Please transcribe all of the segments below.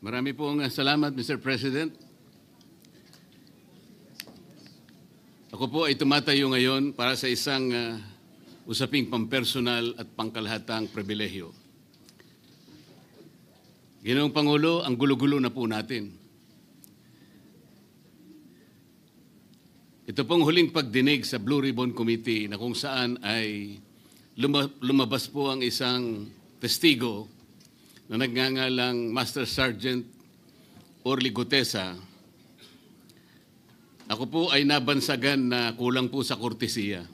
Marami pong salamat, Mr. President. Ako po ay tumatayo ngayon para sa isang usaping pampersonal at pangkalahatang pribilehyo. Ginoong Pangulo, ang gulo-gulo na po natin. Ito pong huling pagdinig sa Blue Ribbon Committee na kung saan ay lumabas po ang isang testigo na nagngangalang Master Sergeant Orly Gutesa. Ako po ay nabansagan na kulang po sa kortesiya.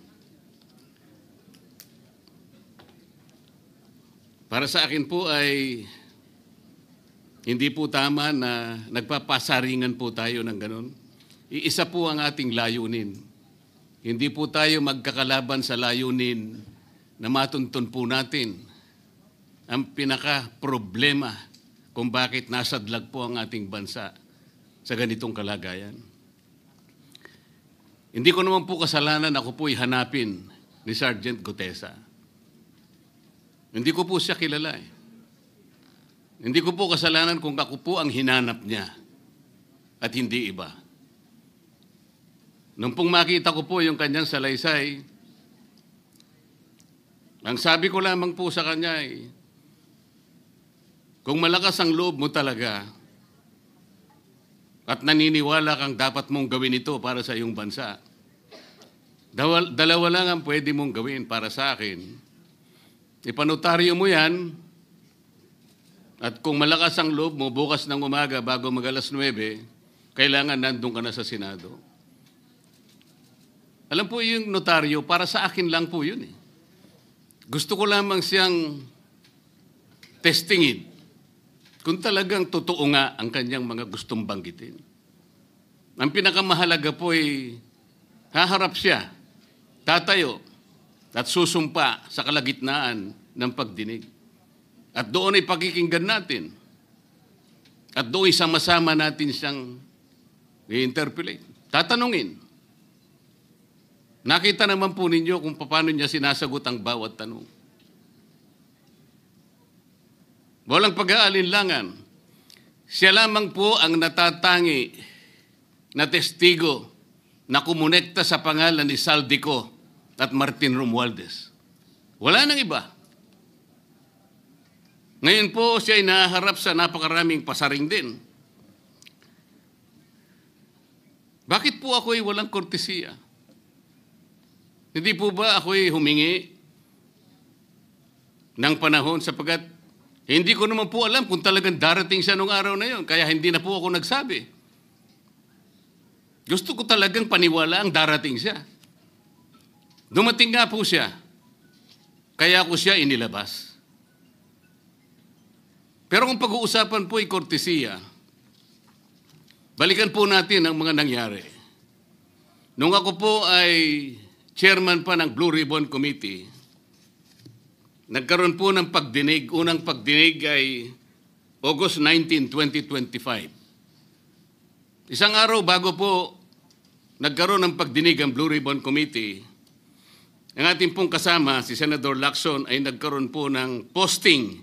Para sa akin po ay hindi po tama na nagpapasaringan po tayo ng ganun. Iisa po ang ating layunin. Hindi po tayo magkakalaban sa layunin na matuntun po natin ang pinaka-problema kung bakit nasadlag po ang ating bansa sa ganitong kalagayan. Hindi ko naman po kasalanan ako po'y hanapin ni Sergeant Gutesa. Hindi ko po siya kilala eh. Hindi ko po kasalanan kung ako po ang hinanap niya at hindi iba. Nung pong makita ko po yung kanyang salaysay, ang sabi ko lamang po sa kanya ay, kung malakas ang loob mo talaga at naniniwala kang dapat mong gawin ito para sa iyong bansa, dalawa lang ang pwede mong gawin para sa akin. Ipanotaryo mo yan at kung malakas ang loob mo bukas ng umaga bago mag-alas 9, kailangan nandun ka na sa Senado. Alam po yung notaryo, para sa akin lang po yun eh. Gusto ko lamang siyang testingin kung talagang totoo nga ang kanyang mga gustong banggitin. Ang pinakamahalaga po ay haharap siya, tatayo, at susumpa sa kalagitnaan ng pagdinig. At doon ay pakikinggan natin. At doon ay sama-sama natin siyang i-interpolate. Tatanungin. Nakita naman po ninyo kung paano niya sinasagot ang bawat tanong. Walang pag-aalinlangan. Siya lamang po ang natatangi na testigo na kumonekta sa pangalan ni Saldico at Martin Romualdez. Wala nang iba. Ngayon po siya ay naharap sa napakaraming pasaring din. Bakit po ako ay walang kortesiya? Hindi po ba ako ay humingi ng panahon sapagkat hindi ko naman po alam kung talagang darating siya nung araw na yon, kaya hindi na po ako nagsabi. Gusto ko talagang paniwala ang darating siya. Dumating nga po siya, kaya ako siya inilabas. Pero kung pag-uusapan po ay kortesiya, balikan po natin ang mga nangyari. Nung ako po ay chairman pa ng Blue Ribbon Committee, nagkaroon po ng pagdinig. Unang pagdinig ay August 19, 2025. Isang araw bago po nagkaroon ng pagdinig ang Blue Ribbon Committee, ang ating pong kasama, si Senator Lacson, ay nagkaroon po ng posting.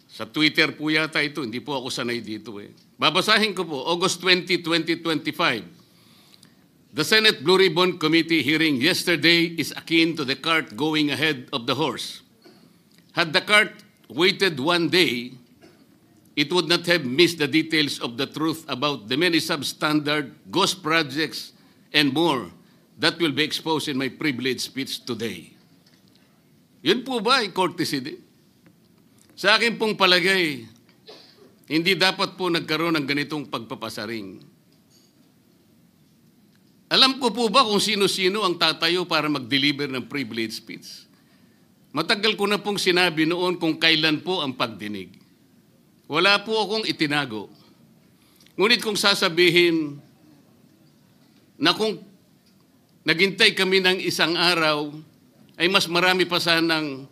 Sa Twitter po yata ito, hindi po ako sanay dito eh. Babasahin ko po, August 20, 2025. The Senate Blue Ribbon Committee hearing yesterday is akin to the cart going ahead of the horse. Had the cart waited one day, it would not have missed the details of the truth about the many substandard ghost projects and more that will be exposed in my privileged speech today. Yun po ba ay courtesy din? Sa akin pong palagay, hindi dapat po nagkaroon ng ganitong pagpapasaring. Alam ko po ba kung sino-sino ang tatayo para mag-deliver ng privilege speech? Matagal ko na pong sinabi noon kung kailan po ang pagdinig. Wala po akong itinago. Ngunit kung sasabihin na kung naghintay kami ng isang araw, ay mas marami pa sanang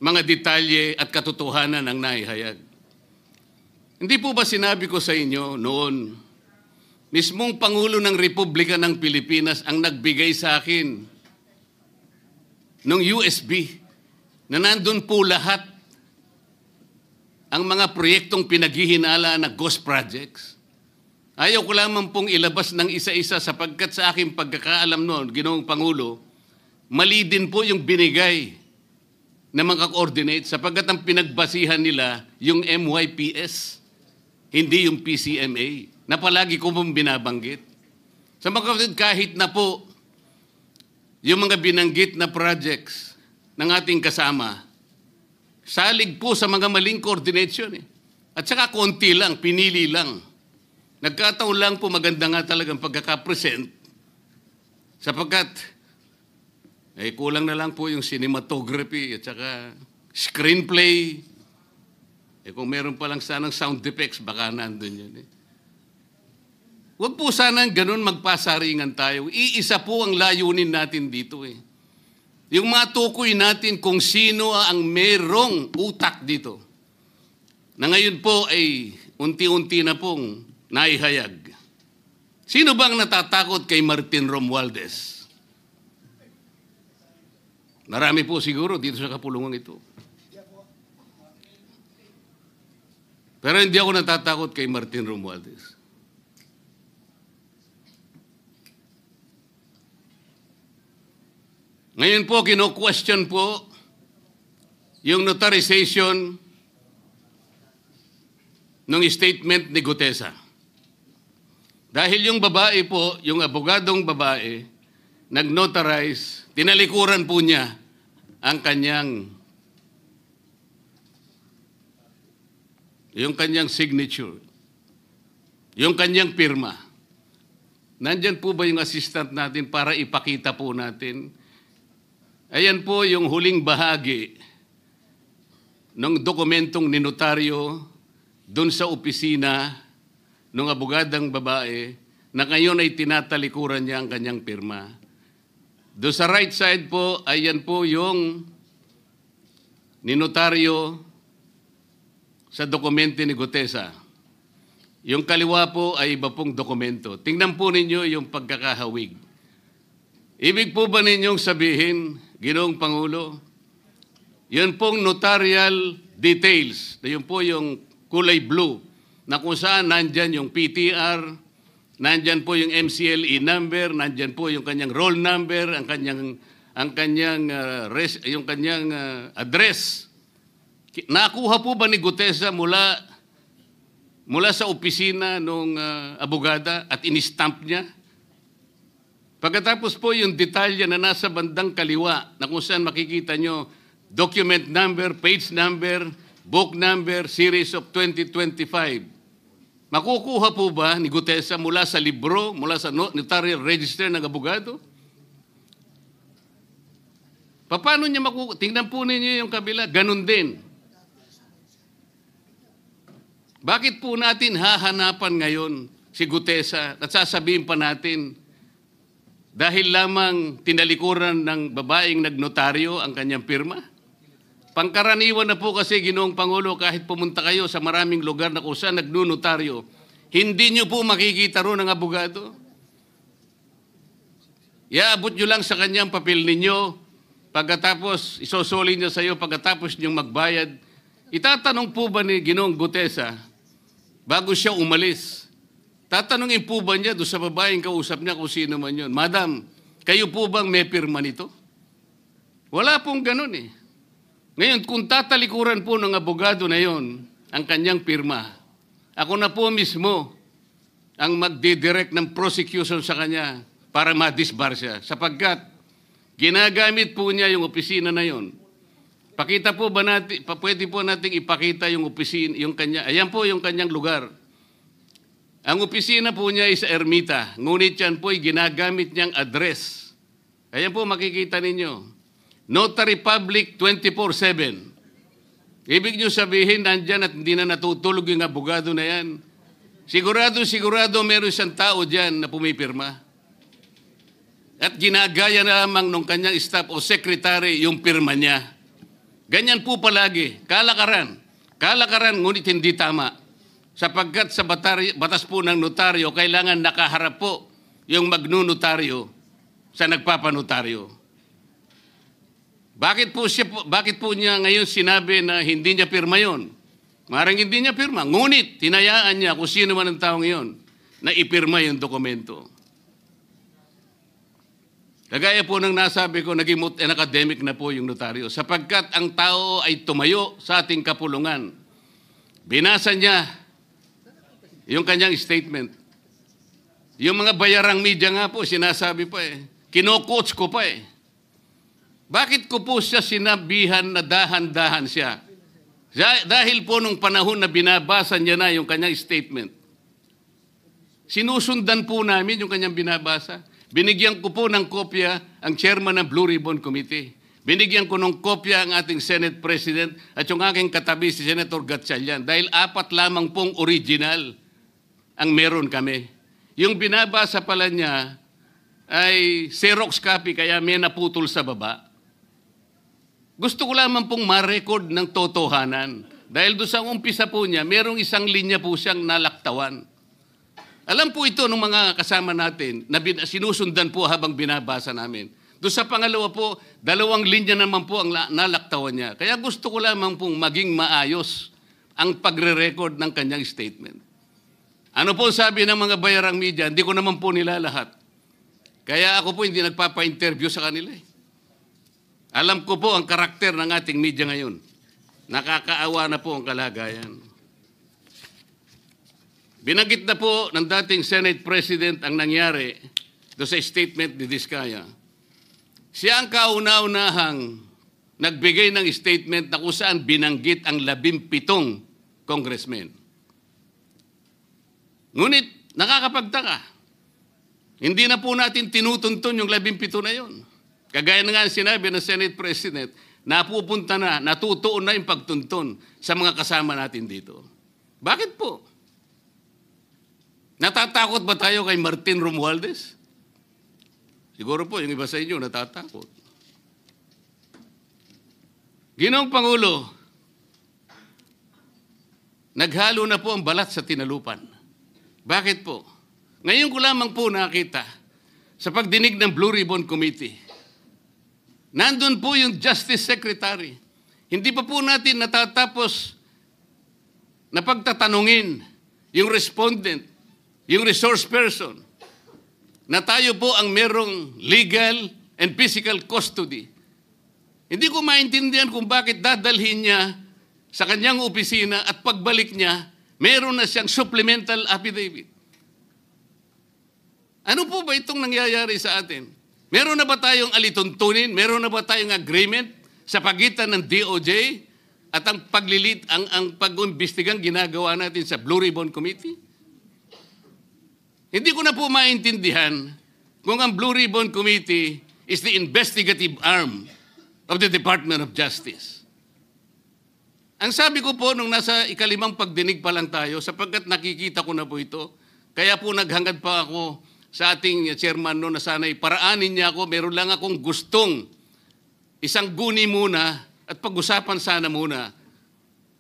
mga detalye at katotohanan ang naihayag. Hindi po ba sinabi ko sa inyo noon, mismong Pangulo ng Republika ng Pilipinas ang nagbigay sa akin ng USB na nandun po lahat ang mga proyektong pinaghihinala na ghost projects. Ayaw ko lamang pong ilabas ng isa-isa sapagkat sa aking pagkakaalam noon, Ginoong Pangulo, mali din po yung binigay na mga coordinate sapagkat ang pinagbasihan nila yung MYPS, hindi yung PCMA, na palagi ko pong binabanggit. Sa mga kapatid, kahit na po yung mga binanggit na projects ng ating kasama, salig po sa mga maling coordination. At saka konti lang, pinili lang. Nagkataon lang po maganda nga talagang pagkakapresent sapagkat kulang na lang po yung cinematography at saka screenplay. Kung meron pa lang sanang sound effects, baka nandun yun. Huwag po sanang ganun magpasaringan tayo. Iisa po ang layunin natin dito. Yung matukoy natin kung sino ang merong utak dito. Na ngayon po ay unti-unti na pong naihayag. Sino bang natatakot kay Martin Romualdez? Marami po siguro dito sa kapulungan ito. Pero hindi ako natatakot kay Martin Romualdez. Ngayon po, kino-question po yung notarization ng statement ni Gutesa. Dahil yung babae po, yung abogadong babae, nag-notarize, tinalikuran po niya ang kanyang signature, yung kanyang pirma. Nandyan po ba yung assistant natin para ipakita po natin? Ayan po yung huling bahagi ng dokumentong ninotaryo doon sa opisina ng abogadang babae na ngayon ay tinatalikuran niya ang kanyang pirma. Doon sa right side po, ayan po yung ninotaryo sa dokumento ni Gutesa. Yung kaliwa po ay iba pong dokumento. Tingnan po ninyo yung pagkakahawig. Ibig po ba ninyong sabihin, Ginoong Pangulo, yun pong notarial details, na yun po yung kulay blue, na kung saan nandyan yung PTR, nandyan po yung MCLE number, nandyan po yung kanyang roll number, ang kanyang address. Nakuha po ba ni Gutesa mula sa opisina ng abogada at in-stamp niya? Pagkatapos po yung detalye na nasa bandang kaliwa na kung saan makikita nyo document number, page number, book number, series of 2025. Makukuha po ba ni Gutesa mula sa libro, mula sa notarial register ng abogado? Paano niya makukuha? Tingnan po ninyo yung kabila, ganun din. Bakit po natin hahanapan ngayon si Gutesa at sasabihin pa natin dahil lamang tinalikuran ng babaeng nagnotaryo ang kanyang pirma? Pangkaraniwan na po kasi, Ginoong Pangulo, kahit pumunta kayo sa maraming lugar na kung saan nagnunotaryo, hindi nyo po makikita roon ang abogado. Iaabot nyo lang sa kanyang papel ninyo, pagkatapos isosoli niya sa iyo, pagkatapos nyong magbayad. Itatanong po ba ni Ginoong Gutesa, bago siya umalis, tatanungin po ba niya doon sa babaeng kausap niya kung sino man yun, Madam, kayo po bang may pirma nito? Wala pong ganun eh. Ngayon, kung tatalikuran po ng abogado na yon ang kanyang pirma, ako na po mismo ang magdidirect ng prosecution sa kanya para ma-disbar siya. Sapagkat ginagamit po niya yung opisina na yon. Pakita po ba natin, pwede po nating ipakita yung opisina, yung kanya, ayan po yung kanyang lugar. Ang opisina po niya ay sa Ermita, ngunit yan po ay ginagamit niyang address. Ayan po makikita ninyo. Notary Public 24/7. Ibig niyo sabihin, nandyan at hindi na natutulog yung abogado na yan. Sigurado meron isang tao dyan na pumipirma. At ginagaya na lamang ng kanyang staff o secretary yung pirma niya. Ganyan po palagi. Kalakaran. Kalakaran, ngunit hindi tama. Sapagkat sa batas po ng notaryo, kailangan nakaharap po yung magnunotaryo sa nagpapanotaryo. Bakit po niya ngayon sinabi na hindi niya pirma yon? Maring hindi niya pirma. Ngunit, tinayaan niya kung sino man ang taong iyon na ipirma yung dokumento. Kagaya po ng nasabi ko, naging academic na po yung notaryo. Sapagkat ang tao ay tumayo sa ating kapulungan. Binasa niya yung kanyang statement. Yung mga bayarang media nga po, sinasabi pa eh. Kino-coach ko pa eh. Bakit ko po siya sinabihan na dahan-dahan siya? Dahil po nung panahon na binabasa niya na yung kanyang statement, sinusundan po namin yung kanyang binabasa. Binigyan ko po ng kopya ang chairman ng Blue Ribbon Committee. Binigyan ko ng kopya ang ating Senate President at yung aking katabi si Senator Gatchalian dahil 4 lamang pong original ang meron kami. Yung binabasa pala niya ay Xerox copy kaya may naputol sa baba. Gusto ko lamang pong ma-record ng totohanan. Dahil doon sa umpisa po niya, merong isang linya po siyang nalaktawan. Alam po ito ng mga kasama natin na sinusundan po habang binabasa namin. Doon sa pangalawa po, 2 linya naman po ang nalaktawan niya. Kaya gusto ko lamang pong maging maayos ang pagre-record ng kanyang statement. Ano po sabi ng mga bayarang media? Hindi ko naman po nila lahat. Kaya ako po hindi nagpapa-interview sa kanila eh. Alam ko po ang karakter ng ating media ngayon. Nakakaawa na po ang kalagayan. Binanggit na po ng dating Senate President ang nangyari do sa statement ni Diskaya. Siya ang kauna-unahang nagbigay ng statement na kung saan binanggit ang 17 congressmen. Ngunit nakakapagtaka. Hindi na po natin tinutuntun yung 17 na yun. Kagaya na nga sinabi ng Senate President, napupunta na, natutuon na yung pagtuntun sa mga kasama natin dito. Bakit po? Natatakot ba tayo kay Martin Romualdez? Siguro po, yung iba sa inyo natatakot. Ginoong Pangulo, naghalo na po ang balat sa tinalupan. Bakit po? Ngayon ko lamang po nakita sa pagdinig ng Blue Ribbon Committee. Nandun po yung Justice Secretary. Hindi pa po natin natatapos na pagtatanungin yung respondent, yung resource person, na tayo po ang merong legal and physical custody. Hindi ko maintindihan kung bakit dadalhin niya sa kanyang opisina at pagbalik niya, meron na siyang supplemental affidavit. Ano po ba itong nangyayari sa atin? Meron na ba tayong alituntunin? Meron na ba tayong agreement sa pagitan ng DOJ at ang pag-imbestigang ginagawa natin sa Blue Ribbon Committee? Hindi ko na po maintindihan kung ang Blue Ribbon Committee is the investigative arm of the Department of Justice. Ang sabi ko po nung nasa ikalimang pagdinig pa lang tayo, sapagkat nakikita ko na po ito, kaya po naghangad pa ako sa ating chairman no na sana'y paraanin niya ako, meron lang akong gustong isang guni muna at pag-usapan sana muna.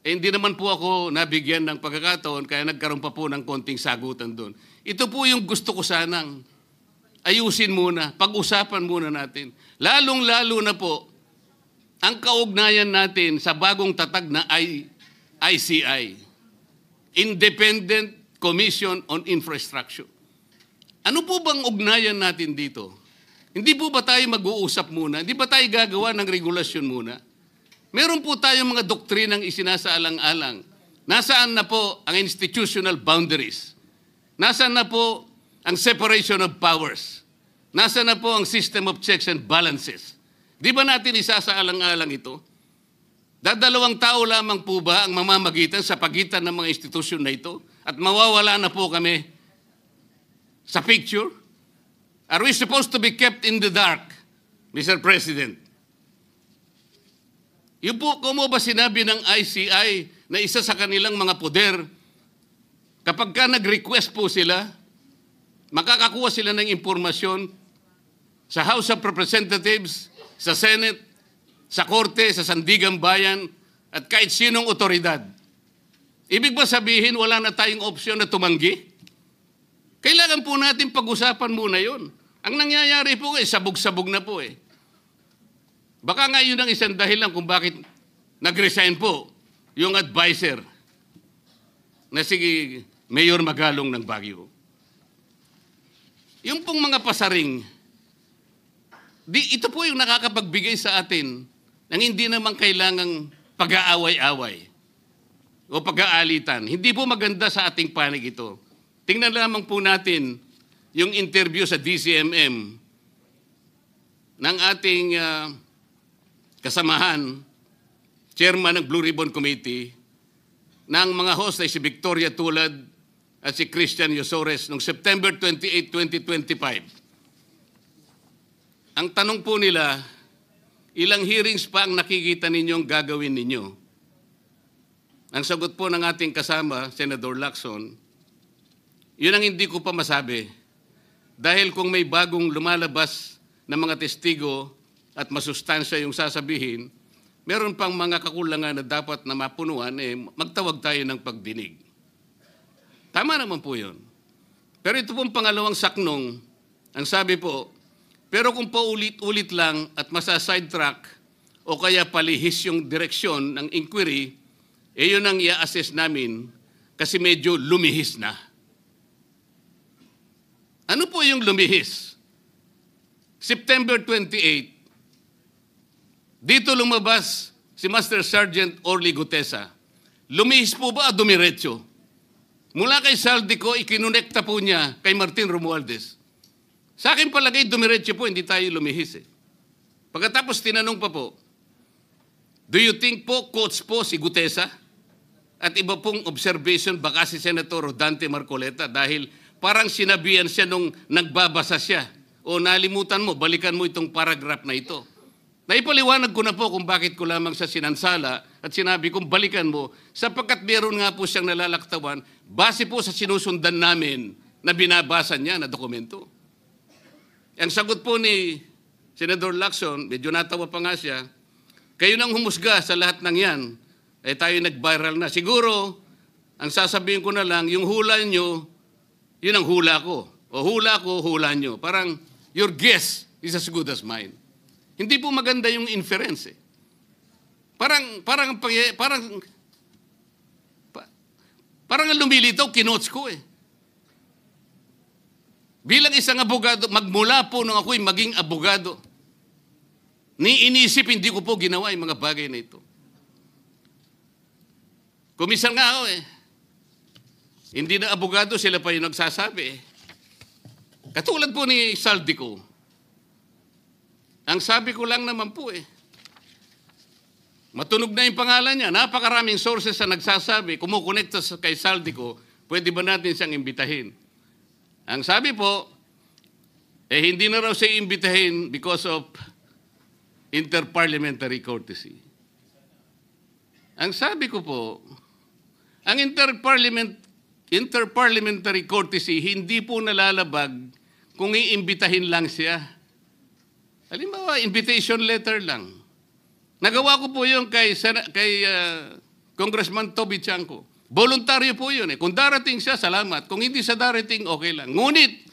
Eh, hindi naman po ako nabigyan ng pagkakataon kaya nagkaroon pa po ng konting sagutan doon. Ito po yung gusto ko sanang ayusin muna, pag-usapan muna natin. Lalong-lalo na po ang kaugnayan natin sa bagong tatag na ICI, Independent Commission on Infrastructure. Ano po bang ugnayan natin dito? Hindi po ba tayo mag-uusap muna? Hindi ba tayo gagawa ng regulasyon muna? Meron po tayong mga doktrinang isinasaalang-alang. Nasaan na po ang institutional boundaries? Nasaan na po ang separation of powers? Nasaan na po ang system of checks and balances? Di ba natin isasaalang-alang ito? Dadalawang tao lamang po ba ang mamamagitan sa pagitan ng mga institusyon na ito? At mawawala na po kami sa picture? Are we supposed to be kept in the dark, Mr. President? Yung po, kung mo ba sinabi ng ICI na isa sa kanilang mga poder, kapag ka nag-request po sila, makakakuha sila ng impormasyon sa House of Representatives, sa Senate, sa Korte, sa Sandigang Bayan, at kahit sinong otoridad. Ibig ba sabihin wala na tayong opsyon na tumanggi? Kailangan po natin pag-usapan muna yun. Ang nangyayari po sabog-sabog na po eh. Baka nga yun ang isang dahilan kung bakit nag-resign po yung advisor na si Mayor Magalong ng Baguio. Yung pong mga pasaring, ito po yung nakakapagbigay sa atin ng hindi naman kailangang pag-aaway-away o pag-aalitan. Hindi po maganda sa ating panig ito. Tingnan lamang po natin yung interview sa DCMM ng ating kasamahan, chairman ng Blue Ribbon Committee, ng mga host ay si Victoria Tulad at si Christian Yosores noong September 28, 2025. Ang tanong po nila, ilang hearings pa ang nakikita ninyong gagawin ninyo? Ang sagot po ng ating kasama, Senator Lacson, yun ang hindi ko pa masabi. Dahil kung may bagong lumalabas na mga testigo at masustansya yung sasabihin, meron pang mga kakulangan na dapat na mapunuan, magtawag tayo ng pagdinig. Tama naman po yun. Pero ito pong pangalawang saknong, ang sabi po, pero kung paulit-ulit lang at masa-sidetrack o kaya palihis yung direksyon ng inquiry, yun ang i-assess namin kasi medyo lumihis na. Ano po yung lumihis? September 28, dito lumabas si Master Sergeant Orly Gutesa. Lumihis po ba o dumiretso? Mula kay Saldico, ikinonekta po niya kay Martin Romualdez. Sa akin palagay, dumiretso po, hindi tayo lumihis. Pagkatapos tinanong pa po, do you think po, coach po si Gutesa? At iba pong observation, baka si Senator Rodante Marcoleta dahil parang sinabihan siya nung nagbabasa siya. O nalimutan mo, balikan mo itong paragraph na ito. Naipaliwanag ko na po kung bakit ko lamang sa sinansala at sinabi kong balikan mo sapagkat meron nga po siyang nalalaktawan base po sa sinusundan namin na binabasa niya na dokumento. Ang sagot po ni Senator Lacson, medyo natawa pa nga siya, kayo nang humusga sa lahat ng yan, tayo nag-viral na. Siguro, ang sasabihin ko na lang, yung hula nyo, yun ang hula ko. O hula ko, hula nyo. Parang your guess is as good as mine. Hindi po maganda yung inference. Parang ang lumilitaw, kinots ko . Bilang isang abogado, magmula po nung ako'y maging abogado, inisip, hindi ko po ginawa yung mga bagay na ito. Kumisan nga ako Hindi na abogado, sila pa yung nagsasabi Katulad po ni Saldico, ang sabi ko lang naman po matunog na yung pangalan niya. Napakaraming sources na nagsasabi, kumukonekta kay Saldico, pwede ba natin siyang imbitahin? Ang sabi po, hindi na raw siya imbitahin because of interparliamentary courtesy. Ang sabi ko po, ang interparliamentary courtesy hindi po nalalabag kung iimbitahin lang siya. Halimbawa, invitation letter lang. Nagawa ko po yun kay Congressman Toby Chanco. Voluntaryo po yun . Kung darating siya, salamat. Kung hindi siya darating, okay lang. Ngunit,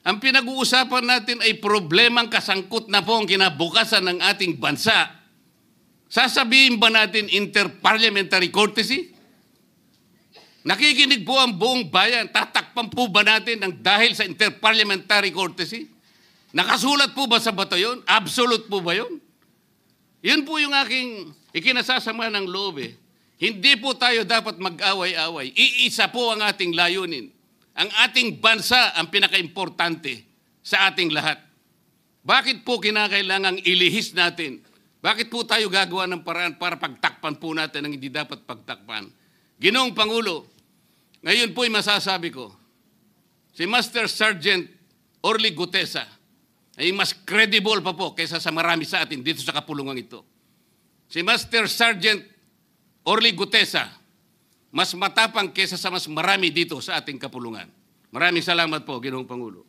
ang pinag-uusapan natin ay problemang kasangkot na po ang kinabukasan ng ating bansa. Sasabihin ba natin interparliamentary courtesy? Nakikinig po ang buong bayan. Tatakpan po ba natin ng dahil sa interparliamentary courtesy? Nakasulat po ba sa bato yun? Absolute po ba yun? Yun po yung aking ikinasasama ng loob . Hindi po tayo dapat mag-away-away. Iisa po ang ating layunin. Ang ating bansa ang pinaka-importante sa ating lahat. Bakit po kinakailangang ilihis natin? Bakit po tayo gagawa ng paraan para pagtakpan po natin ang hindi dapat pagtakpan? Ginoong Pangulo, ngayon po'y masasabi ko, si Master Sergeant Orly Gutesa ay mas credible pa po kaysa sa marami sa atin dito sa kapulungan ito. Si Master Sergeant Orly Gutesa, mas matapang kaysa sa mas marami dito sa ating kapulungan. Maraming salamat po, Ginoong Pangulo.